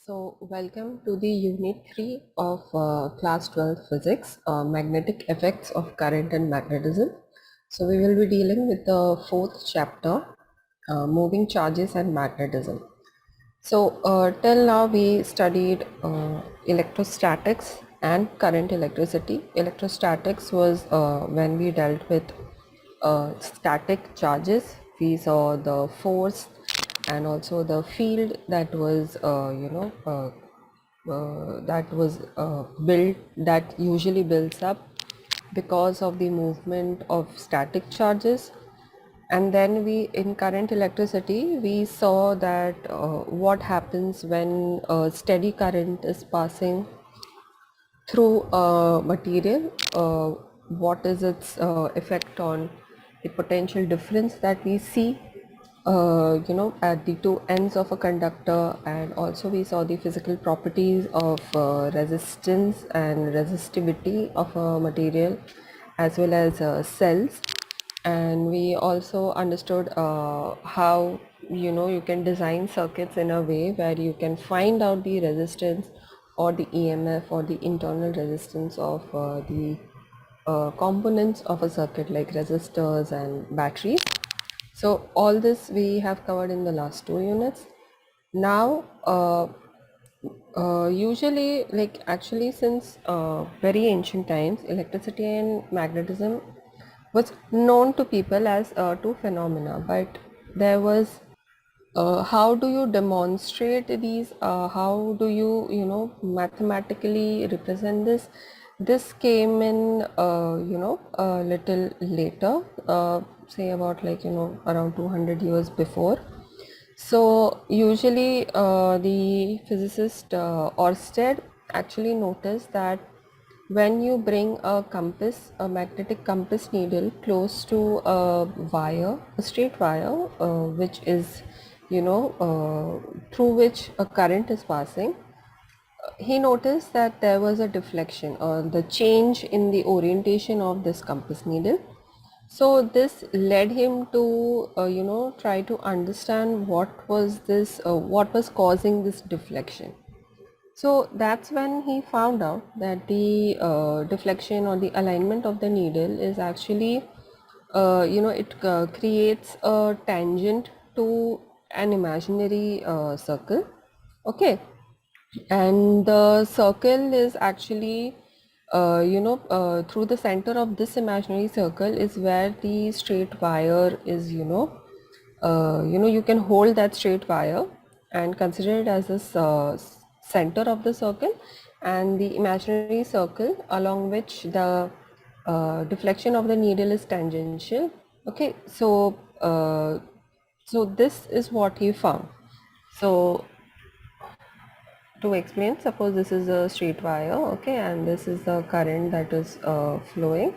So, welcome to the Unit 3 of Class 12 Physics, Magnetic Effects of Current and Magnetism. So, we will be dealing with the fourth chapter, Moving Charges and Magnetism. So, till now we studied electrostatics and current electricity. Electrostatics was when we dealt with static charges. We saw the force and also the field that was built, that usually builds up because of the movement of static charges. And then we, in current electricity, we saw that what happens when a steady current is passing through a material, what is its effect on the potential difference that we see at the two ends of a conductor. And also we saw the physical properties of resistance and resistivity of a material, as well as cells. And we also understood how you can design circuits in a way where you can find out the resistance or the EMF or the internal resistance of the components of a circuit, like resistors and batteries. So all this we have covered in the last two units. Now usually, like actually since very ancient times, electricity and magnetism was known to people as two phenomena, but there was how do you demonstrate these, how do you mathematically represent this? This came in a little later, say about around 200 years before. So usually the physicist Orsted actually noticed that when you bring a compass, a magnetic compass needle, close to a wire, a straight wire, which is through which a current is passing, he noticed that there was a deflection, or the change in the orientation of this compass needle. So this led him to try to understand what was this, what was causing this deflection. So that's when he found out that the deflection or the alignment of the needle is actually it creates a tangent to an imaginary circle. Okay, and the circle is actually through the center of this imaginary circle is where the straight wire is. You can hold that straight wire and consider it as the center of the circle, and the imaginary circle along which the deflection of the needle is tangential. Okay, so this is what he found. So to explain, suppose this is a straight wire, okay, and this is the current that is flowing,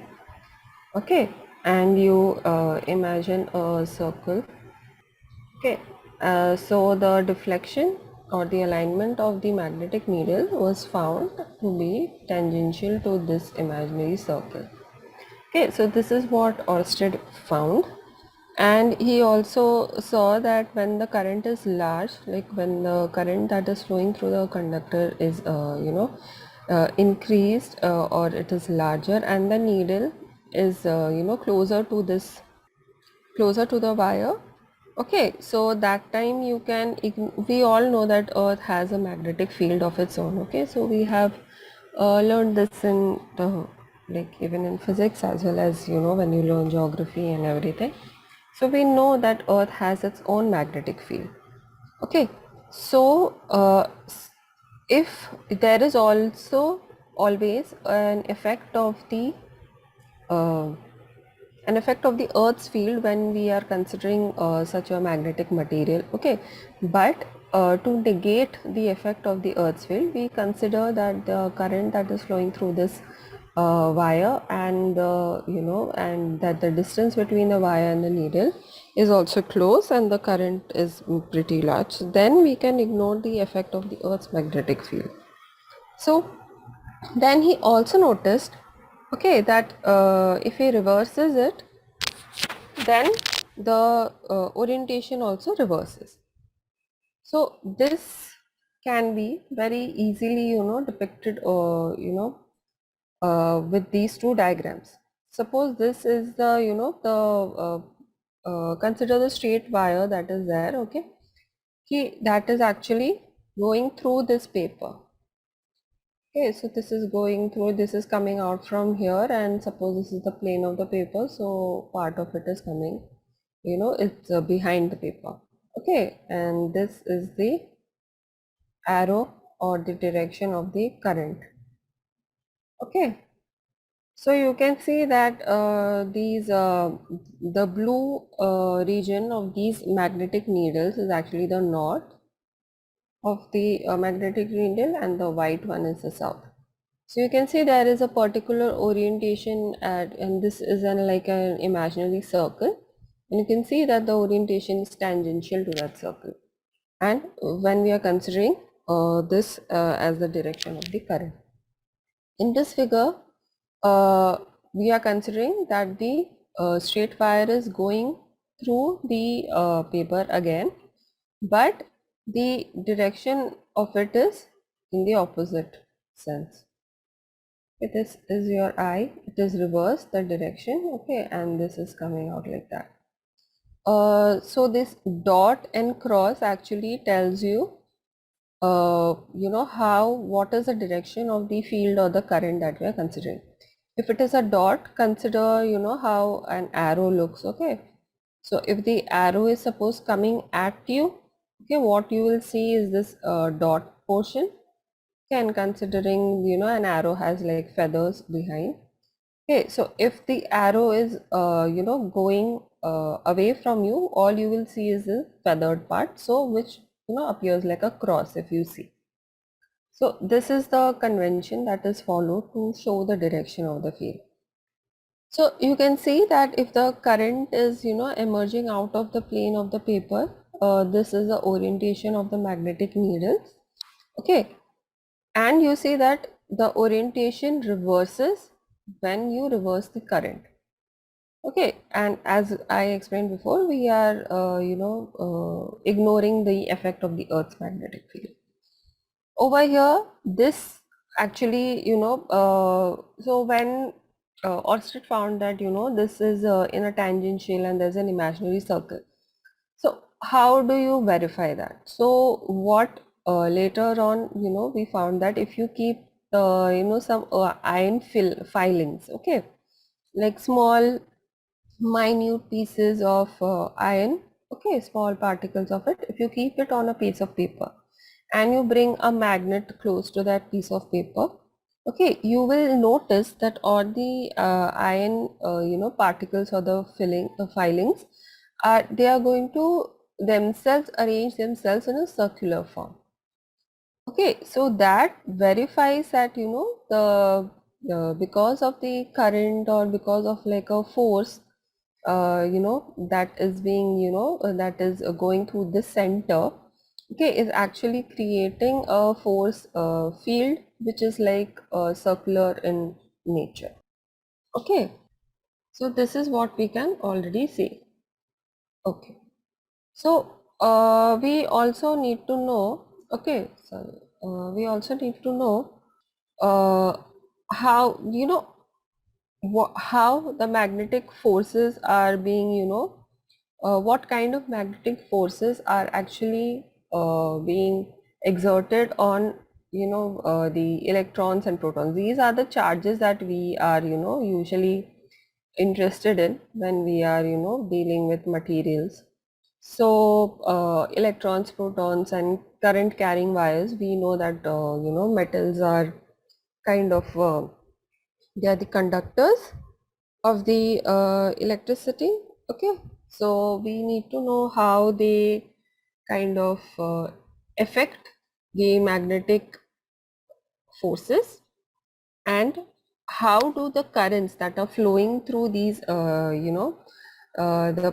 okay, and you imagine a circle, okay. So the deflection or the alignment of the magnetic needle was found to be tangential to this imaginary circle. Okay, so this is what Orsted found. And he also saw that when the current is large, like when the current that is flowing through the conductor is increased, or it is larger, and the needle is closer to the wire. Okay, so that time you can, we all know that earth has a magnetic field of its own. Okay, so we have learned this in the, like even in physics, as well as when you learn geography and everything. So we know that earth has its own magnetic field. Okay, so if there is also always uh, an effect of the earth's field when we are considering such a magnetic material. Okay, but to negate the effect of the earth's field, we consider that the current that is flowing through this wire, and and that the distance between the wire and the needle is also close, and the current is pretty large, then we can ignore the effect of the earth's magnetic field. So then he also noticed, okay, that if he reverses it, then the orientation also reverses. So this can be very easily, depicted, with these two diagrams. Suppose this is the, consider the straight wire that is there, okay? That is actually going through this paper. Okay, so this is going through, this is coming out from here, and suppose this is the plane of the paper, so part of it is coming, it's behind the paper. Okay, and this is the arrow or the direction of the current. Okay, so you can see that the blue region of these magnetic needles is actually the north of the magnetic needle, and the white one is the south. So you can see there is a particular orientation and this is like an imaginary circle, and you can see that the orientation is tangential to that circle. And when we are considering this as the direction of the current. In this figure, we are considering that the straight wire is going through the paper again, but the direction of it is in the opposite sense. This is your eye, it is reversed the direction, okay, and this is coming out like that. So this dot and cross actually tells you, what is the direction of the field or the current that we are considering. If it is a dot, consider, how an arrow looks, okay. So if the arrow is suppose coming at you, okay, what you will see is this dot portion. Okay, and considering, an arrow has like feathers behind. Okay, so if the arrow is, going away from you, all you will see is the feathered part, so which, appears like a cross if you see. So this is the convention that is followed to show the direction of the field. So you can see that if the current is, emerging out of the plane of the paper, this is the orientation of the magnetic needles. Okay, and you see that the orientation reverses when you reverse the current. Okay, and as I explained before, we are, ignoring the effect of the Earth's magnetic field. Over here, this actually, so when Orsted found that, this is in a tangential and there's an imaginary circle. So how do you verify that? So what later on, we found that if you keep, some iron filings, okay, like small minute pieces of iron, okay, small particles of it, if you keep it on a piece of paper and you bring a magnet close to that piece of paper, okay, you will notice that all the iron particles or the filings are, they are going to themselves arrange themselves in a circular form. Okay, so that verifies that, because of the current or because of like a force, that is being, that is going through this center, okay, is actually creating a force field which is like circular in nature. Okay, so this is what we can already see. Okay, so we also need to know, okay, sorry, we also need to know how, how the magnetic forces are being, what kind of magnetic forces are actually being exerted on, the electrons and protons. These are the charges that we are, usually interested in when we are, dealing with materials. So electrons, protons, and current carrying wires, we know that, metals are kind of, they are the conductors of the electricity. Okay, so we need to know how they kind of affect the magnetic forces, and how do the currents that are flowing through these, the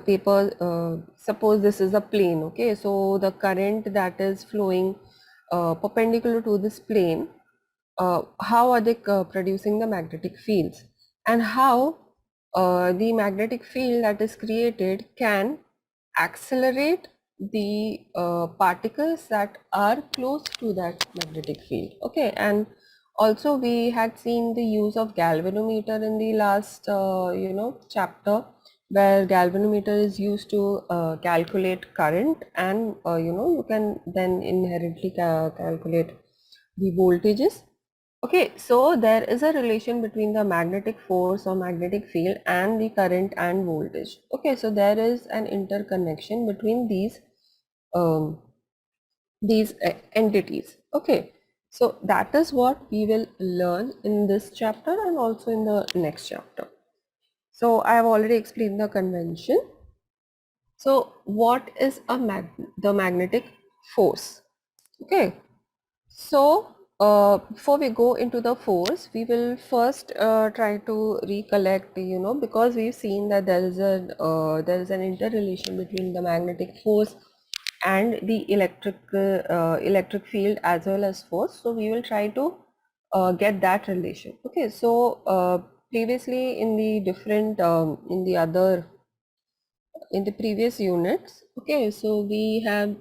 paper, suppose this is a plane, okay, so the current that is flowing perpendicular to this plane, how are they producing the magnetic fields, and how the magnetic field that is created can accelerate the particles that are close to that magnetic field. Okay, and also we had seen the use of galvanometer in the last chapter, where galvanometer is used to calculate current, and you can then inherently calculate the voltages. Okay, so there is a relation between the magnetic force or magnetic field and the current and voltage. Okay, so there is an interconnection between um, these entities. Okay, so that is what we will learn in this chapter and also in the next chapter. So I have already explained the convention. So what is the magnetic force? Okay, so before we go into the force, we will first try to recollect, because we've seen that there is an interrelation between the magnetic force and the electric field as well as force. So we will try to get that relation. Okay, so previously in the different in the previous units, okay, so we have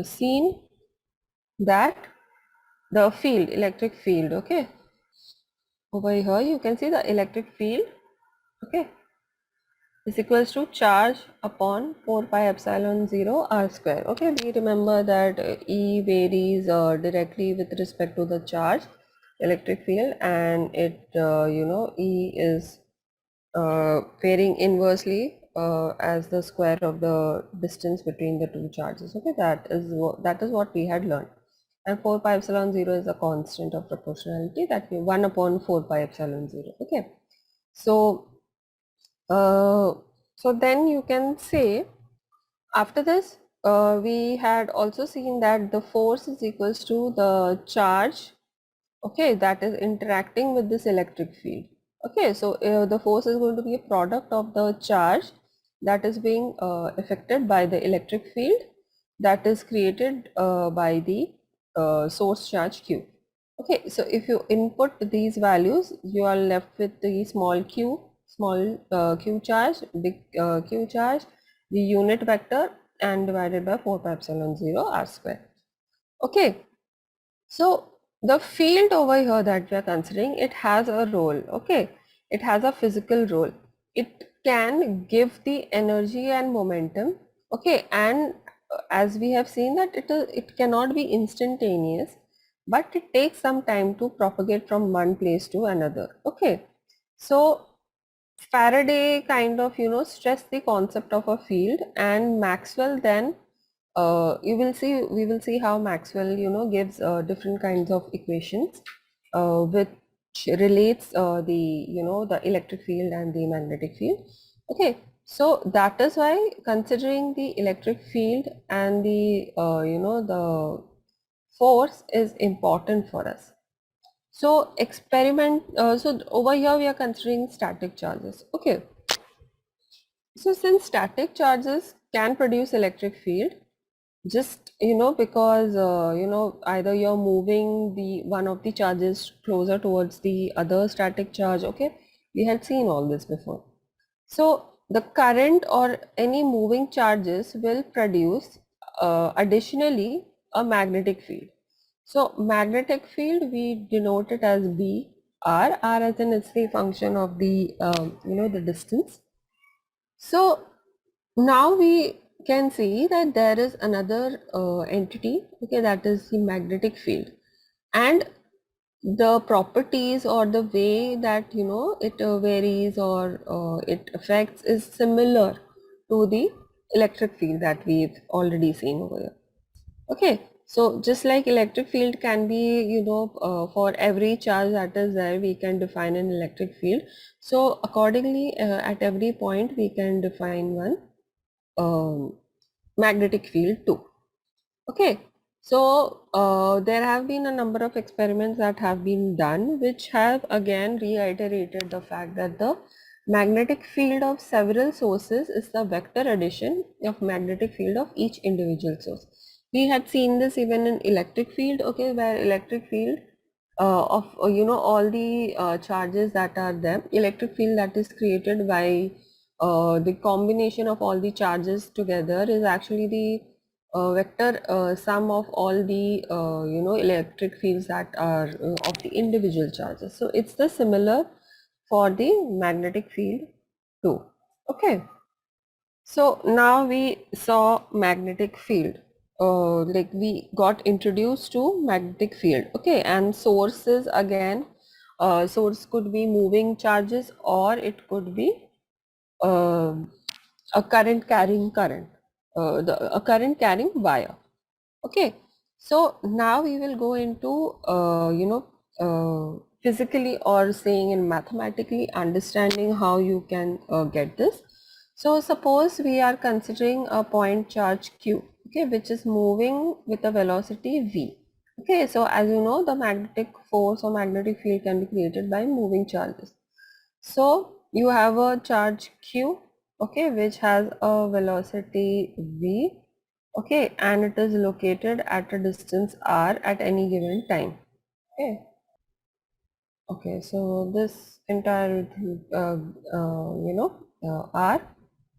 seen that the field, electric field, okay, over here you can see the electric field, okay, is equals to charge upon 4 pi epsilon 0 r square. Okay, we remember that E varies directly with respect to the charge, electric field, and it E is varying inversely as the square of the distance between the two charges. Okay, that is what we had learned. And 4 pi epsilon 0 is a constant of proportionality, that we 1 upon 4 pi epsilon 0. Okay, so uh, so then you can say, after this we had also seen that the force is equals to the charge, okay, that is interacting with this electric field. Okay, so the force is going to be a product of the charge that is being affected by the electric field that is created by the source charge q. Okay, so if you input these values, you are left with the small q charge, big q charge, the unit vector, and divided by 4 pi epsilon 0 r square. Okay, so the field over here that we are considering, it has a role. Okay, it has a physical role. It can give the energy and momentum. Okay, and as we have seen that it cannot be instantaneous, but it takes some time to propagate from one place to another. Okay, so Faraday kind of stressed the concept of a field, and Maxwell then we will see how Maxwell gives different kinds of equations which relates the electric field and the magnetic field. Okay, so that is why considering the electric field and the the force is important for us. So so over here we are considering static charges. Okay, so since static charges can produce electric field, just because either you're moving the one of the charges closer towards the other static charge. Okay, we had seen all this before. So the current or any moving charges will produce additionally a magnetic field. So magnetic field, we denote it as B R. R as in it's the function of the the distance. So now we can see that there is another entity, okay, that is the magnetic field, and the properties or the way that it varies or it affects is similar to the electric field that we've already seen over here. Okay, so just like electric field can be for every charge that is there, we can define an electric field. So accordingly at every point we can define one magnetic field too. Okay, so there have been a number of experiments that have been done which have again reiterated the fact that the magnetic field of several sources is the vector addition of magnetic field of each individual source. We had seen this even in electric field, okay, where electric field of all the charges that are there, electric field that is created by the combination of all the charges together is actually the vector sum of all the electric fields that are of the individual charges. So it's the similar for the magnetic field too. Okay. So now we saw magnetic field. Like we got introduced to magnetic field. Okay, and sources again. Source could be moving charges, or it could be uh, a current carrying current. A current carrying wire. Okay, so now we will go into physically, or saying in mathematically, understanding how you can get this. So suppose we are considering a point charge q, okay, which is moving with a velocity v. Okay, so as you know, the magnetic force or magnetic field can be created by moving charges. So you have a charge q, okay, which has a velocity v, okay, and it is located at a distance r at any given time. Okay, okay, so this entire r,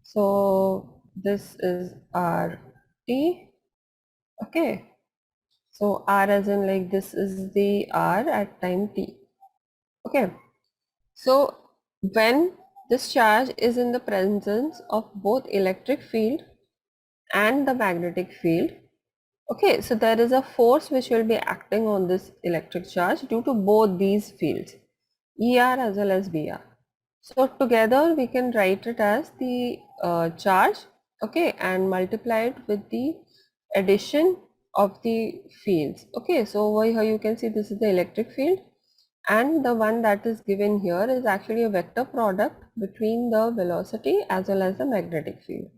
so this is r t. Okay, so r as in, like, this is the r at time t. Okay, so when this charge is in the presence of both electric field and the magnetic field, okay, so there is a force which will be acting on this electric charge due to both these fields, ER as well as BR. So together we can write it as the charge, okay, and multiply it with the addition of the fields. Okay, so over here you can see this is the electric field, and the one that is given here is actually a vector product between the velocity as well as the magnetic field.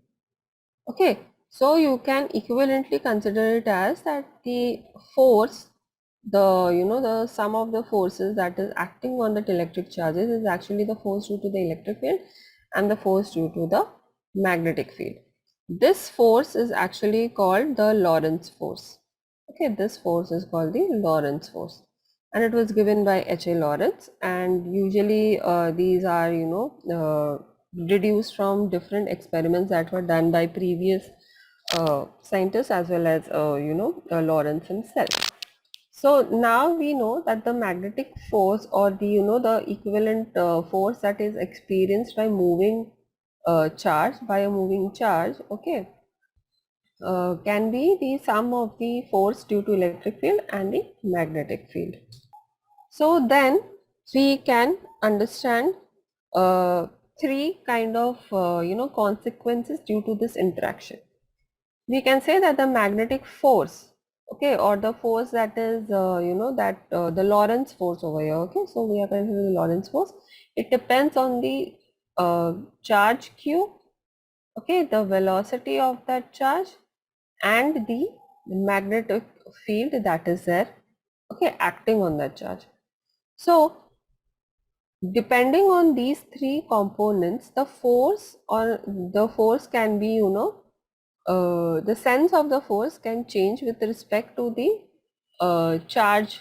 Okay, so you can equivalently consider it as that the force, the sum of the forces that is acting on the electric charges is actually the force due to the electric field and the force due to the magnetic field. This force is actually called the Lorentz force. Okay, this force is called the Lorentz force, and it was given by H.A. Lorentz, and usually these are deduced from different experiments that were done by previous scientists as well as Lorentz himself. So now we know that the magnetic force, or the equivalent force that is experienced by moving charge, by a moving charge, okay, can be the sum of the force due to electric field and the magnetic field. So then we can understand three kind of consequences due to this interaction. We can say that the magnetic force, okay, or the force that is the Lorentz force over here, okay, so we are considering the Lorentz force. It depends on the charge q, okay, the velocity of that charge, and the magnetic field that is there, okay, acting on that charge. So depending on these three components, the force can be, the sense of the force can change with respect to the charge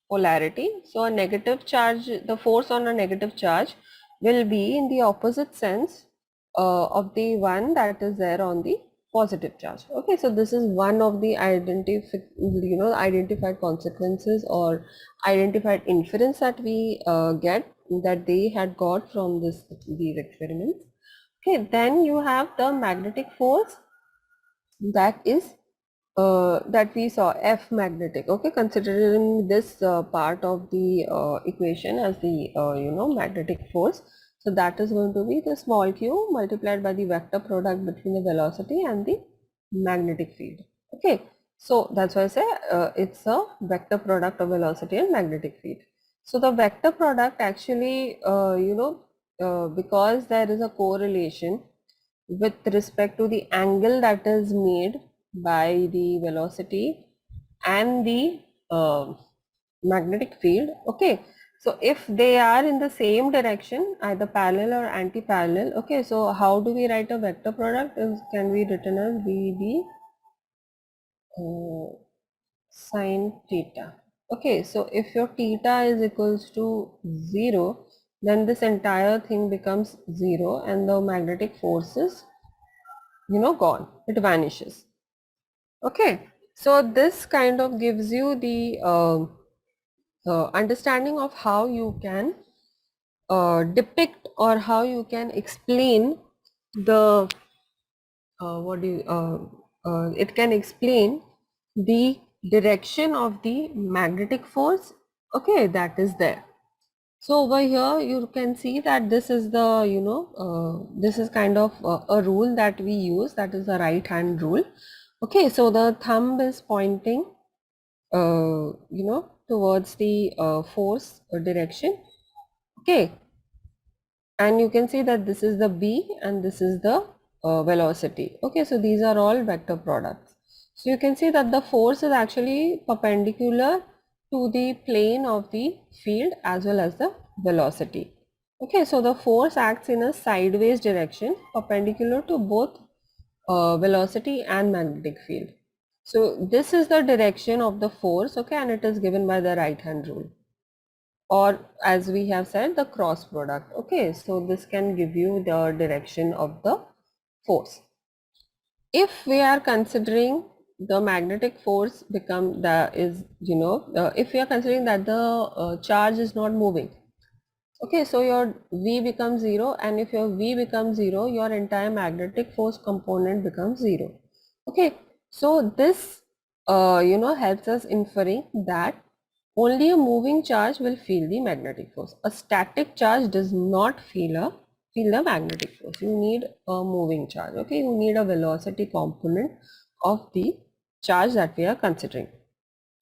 polarity. So a negative charge, the force on a negative charge will be in the opposite sense of the one that is there on the positive charge. Okay, so this is one of the identified consequences or identified inference that we get, that they had got from these experiments. Okay, then you have the magnetic force, that is that we saw F magnetic. Okay, considering this part of the equation as the magnetic force, so that is going to be the small q multiplied by the vector product between the velocity and the magnetic field. Okay, so that's why I say it's a vector product of velocity and magnetic field. So the vector product actually because there is a correlation with respect to the angle that is made by the velocity and the magnetic field. Okay, so if they are in the same direction, either parallel or anti-parallel, okay, so how do we write a vector product? Is can be written as VB sine theta. Okay, so if your theta is equals to 0, then this entire thing becomes 0 and the magnetic force is gone, it vanishes. Okay, so this kind of gives you the understanding of how you can depict or how you can explain the what do you it can explain the direction of the magnetic force, okay, that is there. So over here you can see that this is the this is kind of a rule that we use, that is the right hand rule. Okay, so the thumb is pointing towards the force direction. Okay, and you can see that this is the B and this is the velocity. Okay, so these are all vector products. So you can see that the force is actually perpendicular to the plane of the field as well as the velocity. Okay, so the force acts in a sideways direction perpendicular to both velocity and magnetic field. So this is the direction of the force, okay, and it is given by the right hand rule, or as we have said, the cross product. Okay, so this can give you the direction of the force. If we are considering the magnetic force become the is if we are considering that the charge is not moving, okay, so your V becomes 0, and if your V becomes 0, your entire magnetic force component becomes 0. Okay, so this helps us inferring that only a moving charge will feel the magnetic force. A static charge does not feel the magnetic force. You need a moving charge. Okay, you need a velocity component of the charge that we are considering.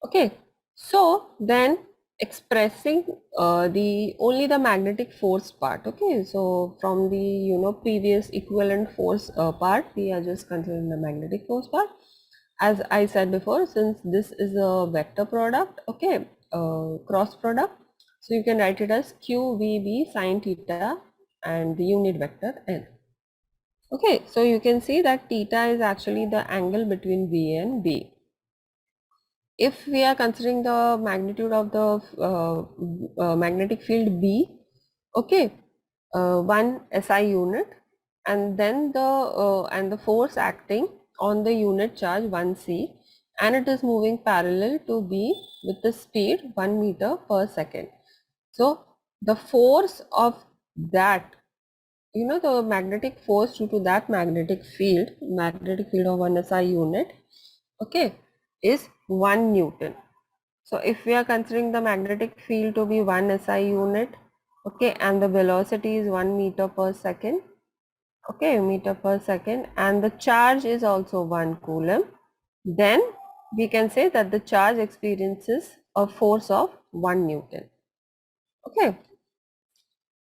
Okay, so then expressing the only the magnetic force part. Okay, so from the previous equivalent force part, we are just considering the magnetic force part. As I said before, since this is a vector product, okay, cross product, so you can write it as QVB sine theta and the unit vector N. Okay, so you can see that theta is actually the angle between V and B. If we are considering the magnitude of the magnetic field B, okay, 1 SI unit, and then the force acting on the unit charge 1c, and it is moving parallel to B with the speed 1 meter per second. So the force of that, the magnetic force due to that magnetic field of 1 SI unit, okay, is 1 Newton. So if we are considering the magnetic field to be 1 SI unit, okay, and the velocity is 1 meter per second, okay, meter per second, and the charge is also 1 coulomb, then we can say that the charge experiences a force of 1 Newton. Okay,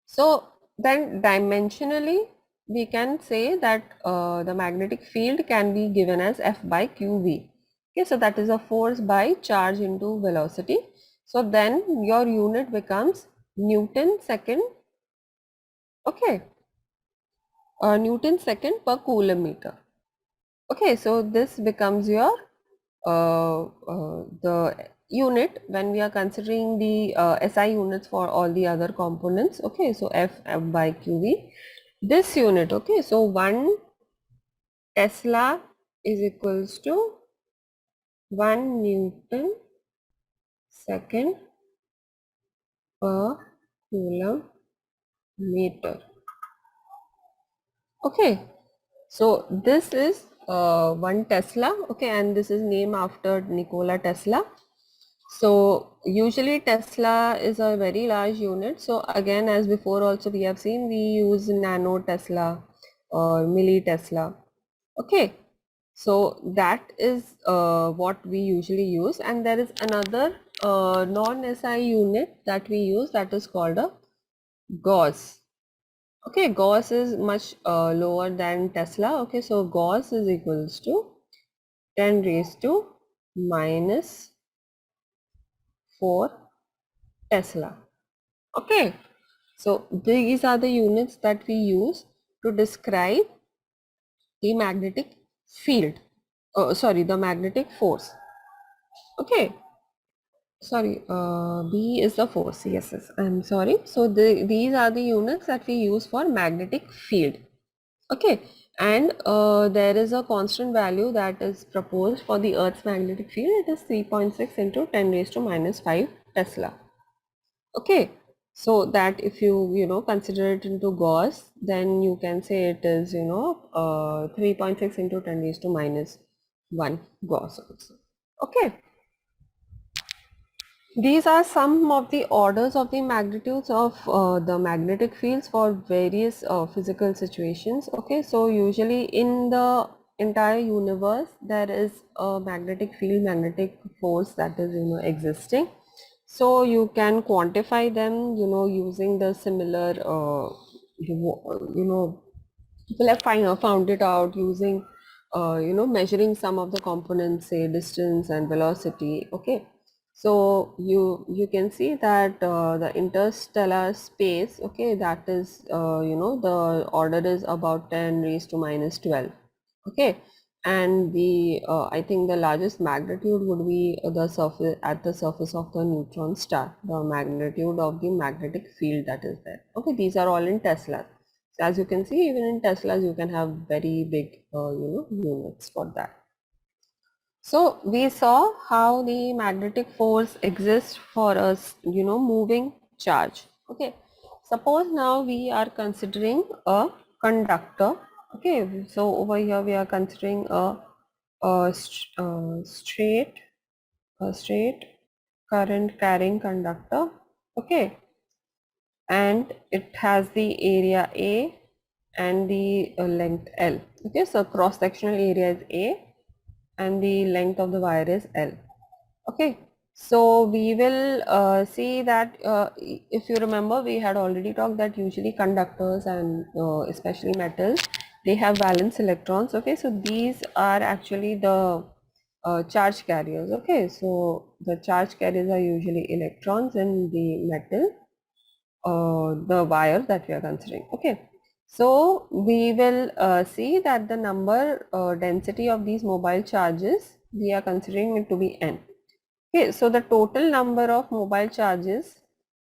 so then dimensionally we can say that the magnetic field can be given as F by QV. Okay, so that is a force by charge into velocity. So then your unit becomes Newton second, okay, Newton second per coulomb meter. Okay, so this becomes your the unit when we are considering the SI units for all the other components. Okay, so F by QV. This unit, okay, so 1 Tesla is equals to 1 Newton second per coulomb meter. Okay, so this is 1 Tesla, okay, and this is named after Nikola Tesla. So usually Tesla is a very large unit. So again, as before also we have seen, we use nano Tesla or milli Tesla. Okay, so that is what we usually use, and there is another non-SI unit that we use, that is called a Gauss. Okay, Gauss is much lower than Tesla. Okay, so Gauss is equals to 10 raised to minus 4 Tesla. Okay, so these are the units that we use to describe the magnetic field. Oh, sorry, the magnetic force. Okay, sorry, B is the force. Yes, yes, I'm sorry. So these are the units that we use for magnetic field. Okay, and there is a constant value that is proposed for the Earth's magnetic field. It is 3.6 into 10 raised to minus 5 Tesla. Okay, so that if you consider it into Gauss, then you can say it is 3.6 into 10 raised to minus 1 Gauss also. Okay, these are some of the orders of the magnitudes of the magnetic fields for various physical situations. Okay, so usually in the entire universe there is a magnetic field, magnetic force that is existing. So you can quantify them using the similar people have found it out using measuring some of the components, say distance and velocity. Okay, so you can see that the interstellar space, okay, that is the order is about 10 raised to minus 12. Okay, and the I think the largest magnitude would be the surface, at the surface of the neutron star, the magnitude of the magnetic field that is there. Okay, these are all in Tesla. So as you can see, even in Teslas you can have very big units for that. So we saw how the magnetic force exists for a moving charge. Okay, suppose now we are considering a conductor. Okay, so over here we are considering straight current carrying conductor. Okay, and it has the area A and the length L. Okay, so cross sectional area is A and the length of the wire is L. Okay, so we will see that if you remember, we had already talked that usually conductors and especially metals, they have valence electrons. Okay, so these are actually the charge carriers. Okay, so the charge carriers are usually electrons in the metal, the wire that we are considering. Okay, so we will see that the number density of these mobile charges, we are considering it to be n. Okay, so the total number of mobile charges,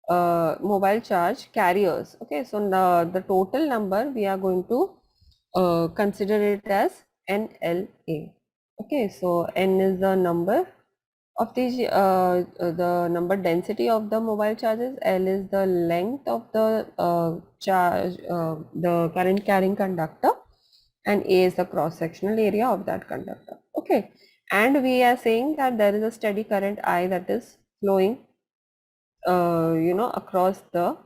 mobile charge carriers. Okay, so the total number we are going to consider it as NLA. Okay, so n is the number of the number density of the mobile charges. L is the length of the charge, the current carrying conductor, and A is the cross sectional area of that conductor. Okay, and we are saying that there is a steady current I that is flowing across the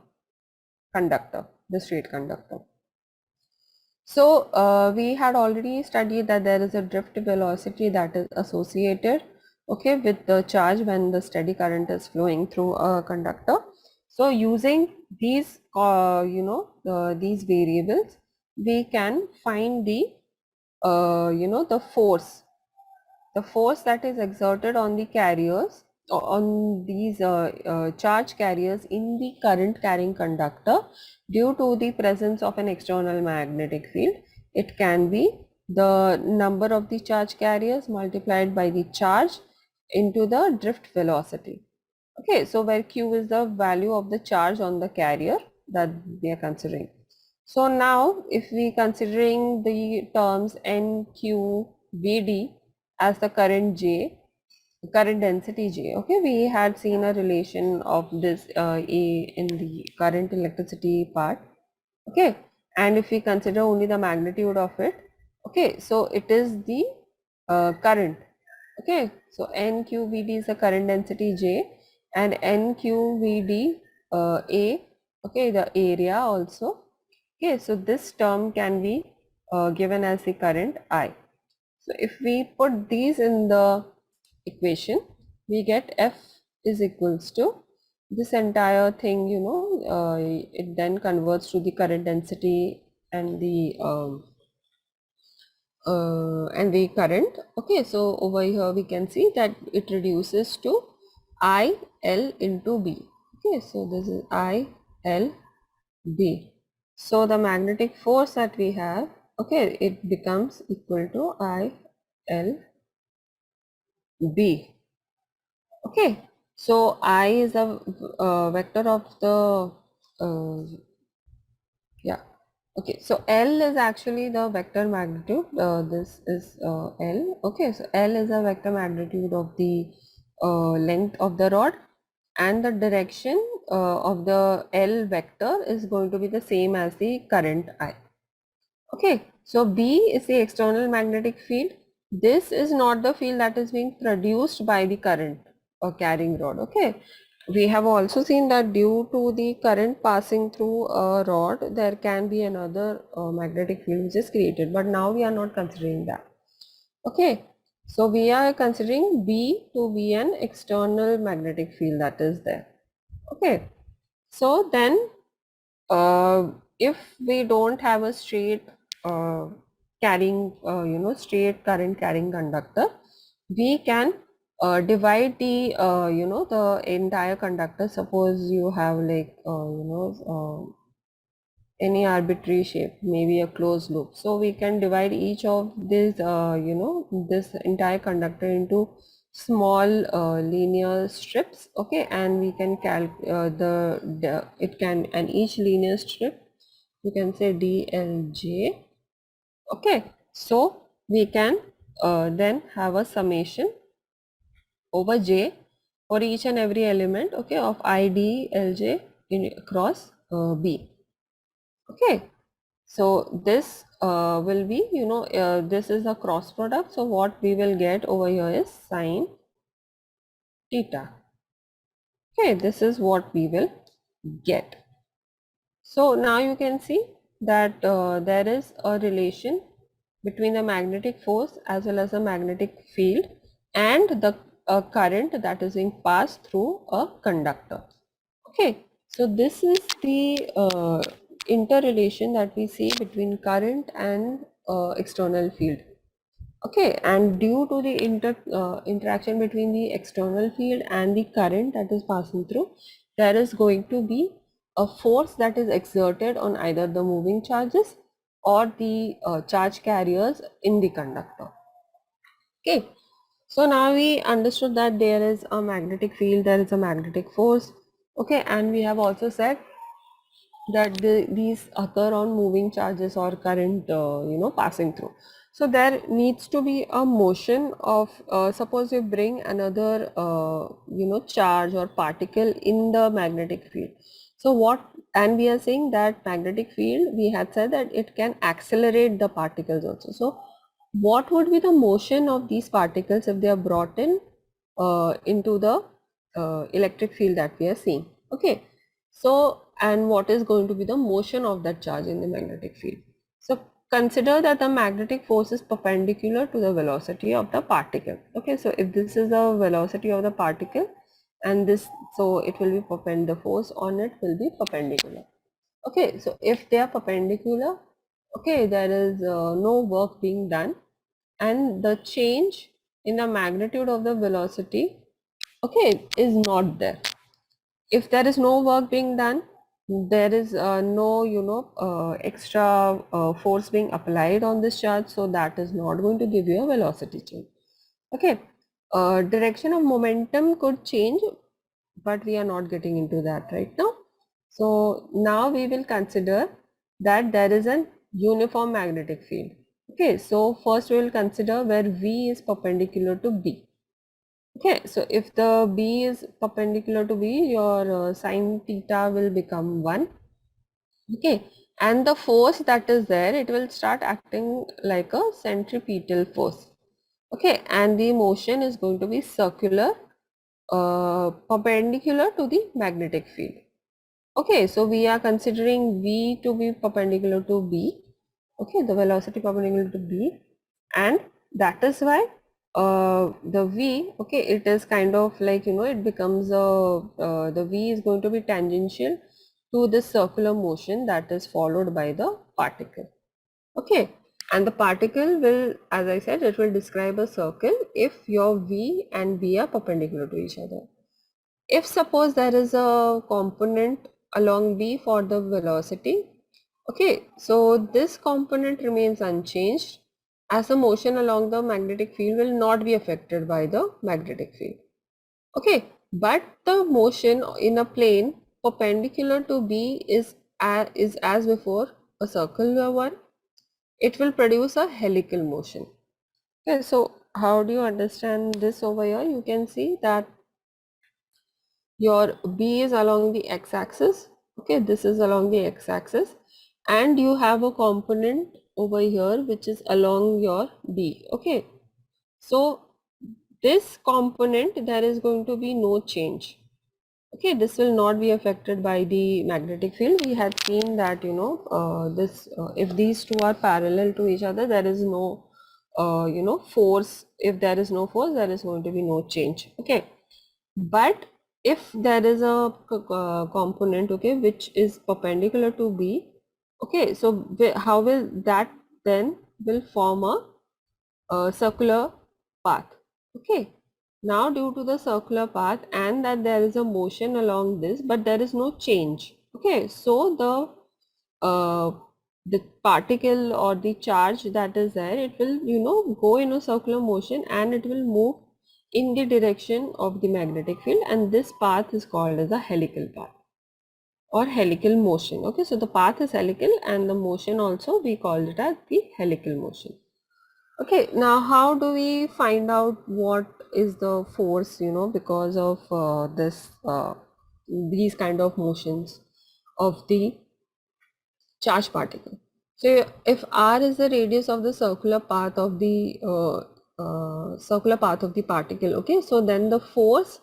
conductor, the straight conductor. So we had already studied that there is a drift velocity that is associated, okay, with the charge when the steady current is flowing through a conductor. So using these these variables, we can find the the force that is exerted on the carriers, on these charge carriers in the current carrying conductor due to the presence of an external magnetic field. It can be the number of the charge carriers multiplied by the charge into the drift velocity. Okay, so where q is the value of the charge on the carrier that we are considering. So now if we considering the terms n, q, vd as the current j, current density j. Okay, we had seen a relation of this A in the current electricity part. Okay, and if we consider only the magnitude of it, okay, so it is the current. Okay, so nqvd is the current density j, and nqvd a, okay, the area also. Okay, so this term can be given as the current I. So if we put these in the equation, we get F is equals to this entire thing, it then converts to the current density and the current. Okay, so over here we can see that it reduces to I L into B. Okay, so this is I L B. So the magnetic force that we have, okay, it becomes equal to I L B. Okay, so I is a vector of the yeah, Okay, so L is actually the vector magnitude. This is L. Okay, so L is a vector magnitude of the length of the rod, and the direction of the L vector is going to be the same as the current I. Okay, so B is the external magnetic field. This is not the field that is being produced by the current or carrying rod. Okay, we have also seen that due to the current passing through a rod, there can be another magnetic field which is created, but now we are not considering that. Okay, so we are considering B to be an external magnetic field that is there. Okay, so then if we don't have a straight carrying straight current carrying conductor, we can divide the the entire conductor. Suppose you have like any arbitrary shape, maybe a closed loop, so we can divide each of these this entire conductor into small linear strips. Okay, and we can the it can, and each linear strip you can say dlj. Okay, so we can then have a summation over j for each and every element, okay, of I d lj in across b. Okay, so this will be, this is a cross product. So what we will get over here is sine theta. Okay, this is what we will get. So now you can see that there is a relation between the magnetic force as well as the magnetic field and the current that is being passed through a conductor. Okay, so this is the interrelation that we see between current and external field. Okay, and due to the interaction between the external field and the current that is passing through, there is going to be a force that is exerted on either the moving charges or the charge carriers in the conductor. Okay, so now we understood that there is a magnetic field, there is a magnetic force. Okay, and we have also said that these occur on moving charges or current passing through. So there needs to be a motion of suppose you bring another charge or particle in the magnetic field. So what, and we are saying that magnetic field, we had said that it can accelerate the particles also. So what would be the motion of these particles if they are brought in into the electric field that we are seeing? Okay, so, and what is going to be the motion of that charge in the magnetic field? So consider that the magnetic force is perpendicular to the velocity of the particle. Okay, so if this is the velocity of the particle and this, so it will be perpendicular, the force on it will be perpendicular. Okay, so if they are perpendicular, okay, there is no work being done, and the change in the magnitude of the velocity, okay, is not there. If there is no work being done, there is no extra force being applied on this charge, so that is not going to give you a velocity change. Okay, direction of momentum could change, but we are not getting into that right now. So now we will consider that there is an uniform magnetic field. Okay, so first we will consider where V is perpendicular to B. Okay, so if the B is perpendicular to B, your sine theta will become 1. Okay, and the force that is there, it will start acting like a centripetal force. Okay, and the motion is going to be circular, perpendicular to the magnetic field. Okay, so we are considering V to be perpendicular to B. Okay, the velocity perpendicular to B, and that is why the V, okay, it is kind of like, it becomes a, the V is going to be tangential to the circular motion that is followed by the particle. Okay, and the particle will, as I said, it will describe a circle if your V and B are perpendicular to each other. If suppose there is a component along B for the velocity, okay, so this component remains unchanged as the motion along the magnetic field will not be affected by the magnetic field. Okay, but the motion in a plane perpendicular to B is as before, a circular one, it will produce a helical motion. Okay, so how do you understand this over here? You can see that your B is along the x-axis. Okay, this is along the x-axis, and you have a component over here which is along your B. Okay, so this component, there is going to be no change. Okay, this will not be affected by the magnetic field. We had seen that, you know, if these two are parallel to each other, there is no you know, force. If there is no force, there is going to be no change. Okay, but if there is a component, okay, which is perpendicular to B, okay, so how will that then will form a circular path? Okay, now due to the circular path and that there is a motion along this, but there is no change. Okay, so the particle or the charge that is there, it will, you know, go in a circular motion and it will move in the direction of the magnetic field, and this path is called as a helical path or helical motion. Okay, so the path is helical and the motion also we call it as the helical motion. Okay, now how do we find out what is the force, you know, because of these kind of motions of the charged particle? So if r is the radius of the circular path of the particle, okay, so then the force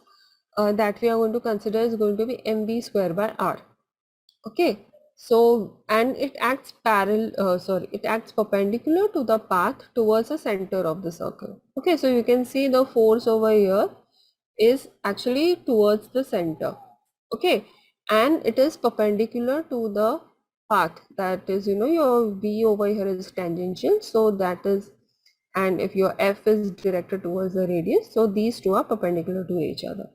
that we are going to consider is going to be mv square by r. Okay, so and it acts it acts perpendicular to the path towards the center of the circle. Okay, so you can see the force over here is actually towards the center. Okay, and it is perpendicular to the path, that is, you know, your B over here is tangential, so that is, and if your F is directed towards the radius, so these two are perpendicular to each other.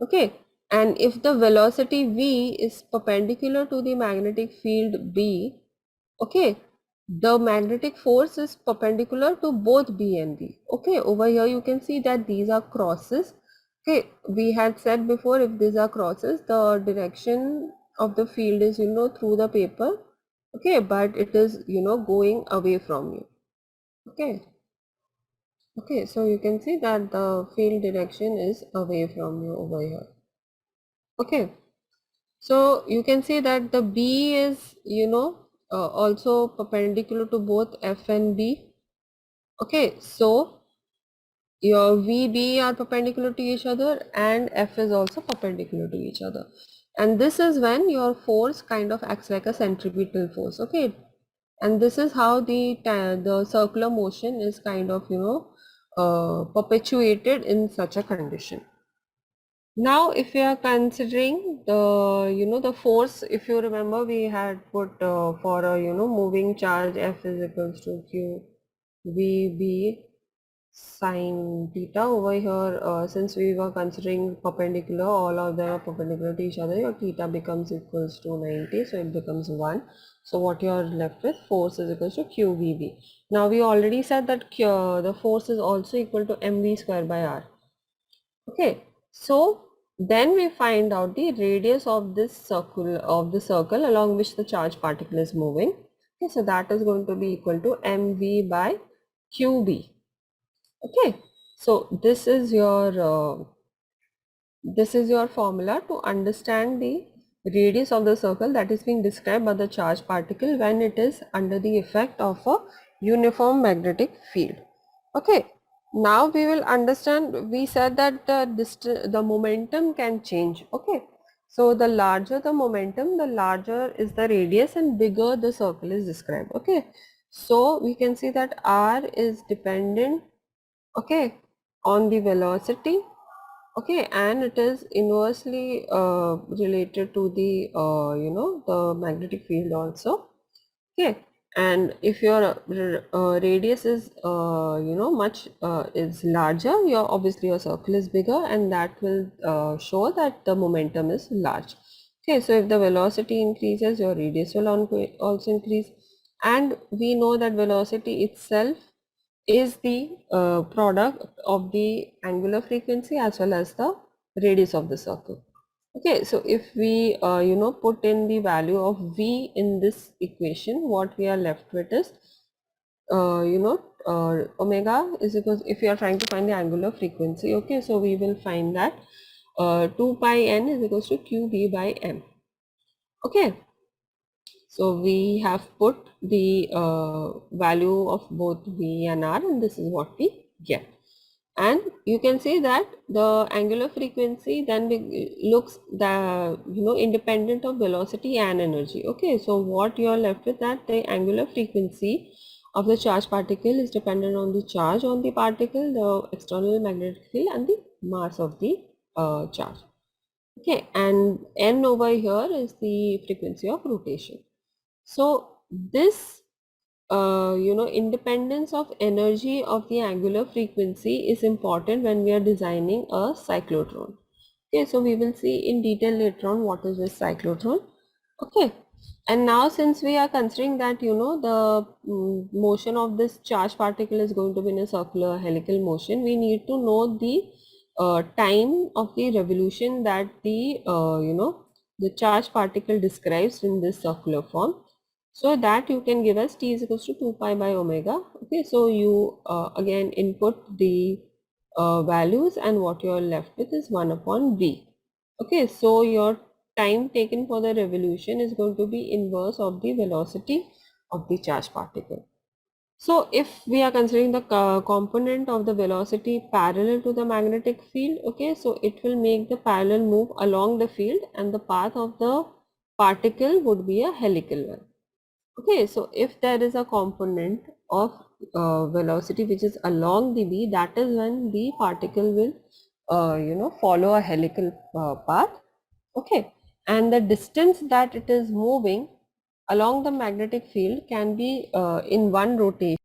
Okay, and if the velocity v is perpendicular to the magnetic field B, okay, the magnetic force is perpendicular to both B and B. Okay, over here you can see that these are crosses. Okay, we had said before, if these are crosses, the direction of the field is, you know, through the paper. Okay, but it is, you know, going away from you. Okay. Okay, so you can see that the field direction is away from you over here. Okay, so you can see that the B is, you know, also perpendicular to both F and B. Okay, so your VB are perpendicular to each other and F is also perpendicular to each other. And this is when your force kind of acts like a centripetal force. Okay, and this is how the circular motion is kind of, you know, perpetuated in such a condition. Now, if we are considering the, you know, the force, if you remember, we had put for a, you know, moving charge, F is equals to Q VB sine theta. Over here, since we were considering perpendicular, all of them are perpendicular to each other, your theta becomes equals to 90, so it becomes 1. So what you are left with, force is equals to QVB. Now we already said that the force is also equal to mv square by r. Okay, so then we find out the radius of this circle along which the charged particle is moving. Okay, so that is going to be equal to mv by qb. Okay, so this is your formula to understand the radius of the circle that is being described by the charged particle when it is under the effect of a uniform magnetic field. Okay, now we will understand, we said that the momentum can change. Okay, so the larger the momentum, the larger is the radius and bigger the circle is described. Okay, so we can see that r is dependent, okay, on the velocity. Okay, and it is inversely related to the you know, the magnetic field also. Okay, and if your radius is you know, much is larger, your obviously your circle is bigger, and that will show that the momentum is large. Okay, so if the velocity increases, your radius will also increase, and we know that velocity itself is the product of the angular frequency as well as the radius of the circle. Okay, so if we put in the value of v in this equation, what we are left with is omega is equals, if you are trying to find the angular frequency, okay, so we will find that 2 pi n is equals to qb by m. Okay, so we have put the value of both v and r, and this is what we get. And you can see that the angular frequency then looks the independent of velocity and energy. Okay, so what you are left with, that the angular frequency of the charged particle is dependent on the charge on the particle, the external magnetic field, and the mass of the charge. Okay, and n over here is the frequency of rotation. So this independence of energy of the angular frequency is important when we are designing a cyclotron. Okay, so we will see in detail later on what is this cyclotron. Okay, and now since we are considering that the motion of this charged particle is going to be in a circular helical motion, we need to know the time of the revolution that the charged particle describes in this circular form. So that you can give us t is equals to 2 pi by omega. Okay, so you again input the values, and what you are left with is 1 upon v. Okay, so your time taken for the revolution is going to be inverse of the velocity of the charged particle. So if we are considering the component of the velocity parallel to the magnetic field, okay, so it will make the parallel move along the field, and the path of the particle would be a helical one. Okay, so if there is a component of velocity which is along the v, that is when the particle will follow a helical path. Okay, and the distance that it is moving along the magnetic field can be in one rotation.